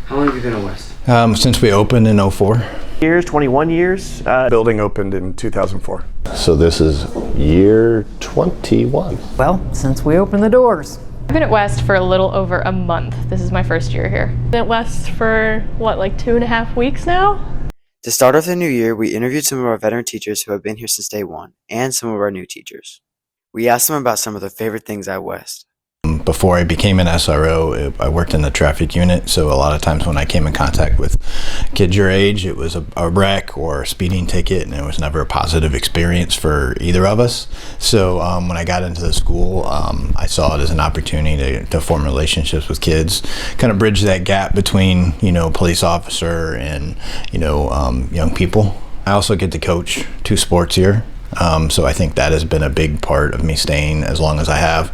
How long have you been at West? Since we opened in '04. 21 years. Building opened in 2004. So this is year 21. Well, since we opened the doors. I've been at West for a little over a month. This is my first year here. Been at West for, like 2.5 weeks now? To start off the new year, we interviewed some of our veteran teachers who have been here since day one, and some of our new teachers. We asked them about some of their favorite things at West. Before I became an SRO, I worked in the traffic unit, so a lot of times when I came in contact with kids your age, it was a wreck or a speeding ticket, and it was never a positive experience for either of us. So when I got into the school, I saw it as an opportunity to form relationships with kids, kind of bridge that gap between, police officer and, young people. I also get to coach 2 sports here. So I think that has been a big part of me staying as long as I have,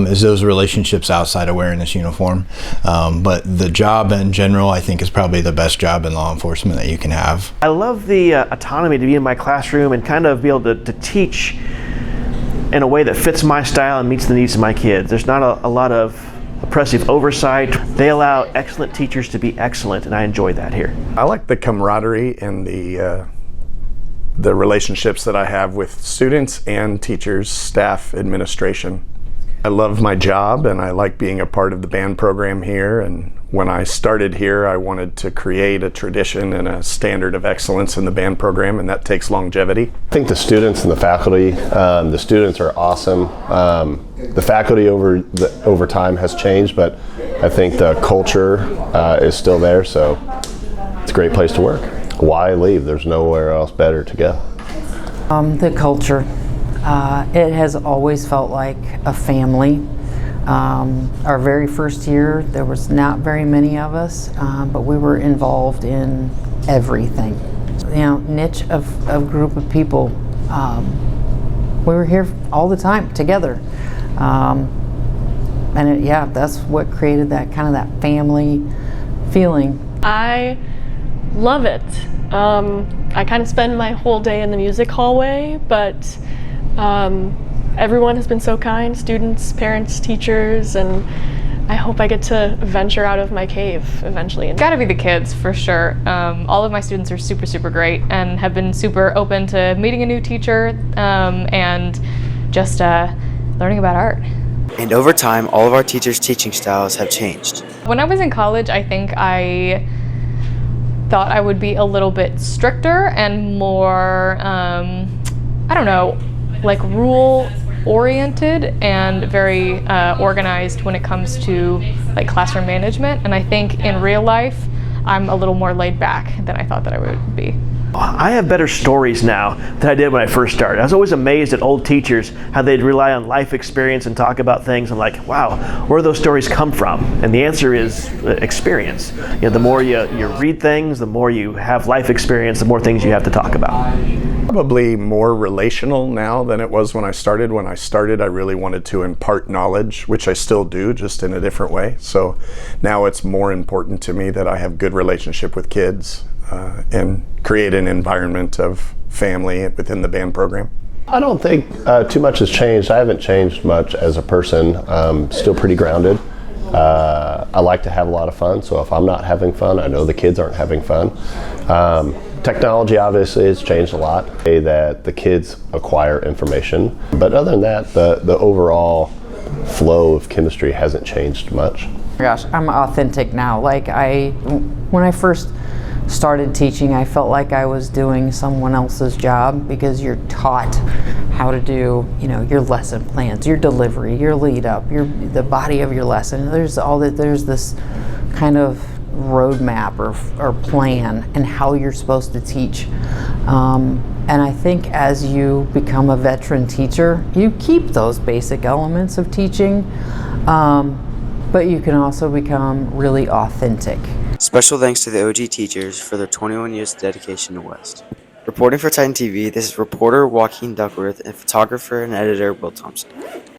is those relationships outside of wearing this uniform. But the job in general, I think, is probably the best job in law enforcement that you can have. I love the autonomy to be in my classroom and kind of be able to teach in a way that fits my style and meets the needs of my kids. There's not a lot of oppressive oversight. They allow excellent teachers to be excellent, and I enjoy that here. I like the camaraderie and the relationships that I have with students and teachers, staff, administration. I love my job and I like being a part of the band program here, and when I started here I wanted to create a tradition and a standard of excellence in the band program, and that takes longevity. I think the students and the faculty, the students are awesome. The faculty over time has changed, but I think the culture is still there, so it's a great place to work. Why leave? There's nowhere else better to go. The culture. It has always felt like a family. Our very first year, there was not very many of us, but we were involved in everything. Niche of group of people. We were here all the time together. That's what created that kind of that family feeling. I love it. I kind of spend my whole day in the music hallway, but everyone has been so kind, students, parents, teachers, and I hope I get to venture out of my cave eventually. It's gotta be the kids, for sure. All of my students are super, super great and have been super open to meeting a new teacher and just learning about art. And over time, all of our teachers' teaching styles have changed. When I was in college, I think I thought I would be a little bit stricter and more, rule oriented and very organized when it comes to classroom management. And I think in real life, I'm a little more laid back than I thought that I would be. I have better stories now than I did when I first started. I was always amazed at old teachers, how they'd rely on life experience and talk about things. I'm like, wow, where do those stories come from? And the answer is experience. The more you read things, the more you have life experience, the more things you have to talk about. Probably more relational now than it was when I started. When I started, I really wanted to impart knowledge, which I still do, just in a different way. So now it's more important to me that I have good relationship with kids and create an environment of family within the band program. I don't think too much has changed. I haven't changed much as a person. Still pretty grounded. I like to have a lot of fun, so if I'm not having fun, I know the kids aren't having fun. Technology obviously has changed a lot, that the kids acquire information, but other than that, the overall flow of chemistry hasn't changed much. Gosh, I'm authentic now. When I first started teaching, I felt like I was doing someone else's job, because you're taught how to do, your lesson plans, your delivery, your lead up, the body of your lesson. There's this kind of roadmap or plan and how you're supposed to teach. And I think as you become a veteran teacher, you keep those basic elements of teaching, but you can also become really authentic. Special thanks to the OG teachers for their 21 years of dedication to West. Reporting for Titan TV, this is reporter Joaquin Duckworth and photographer and editor Will Thompson.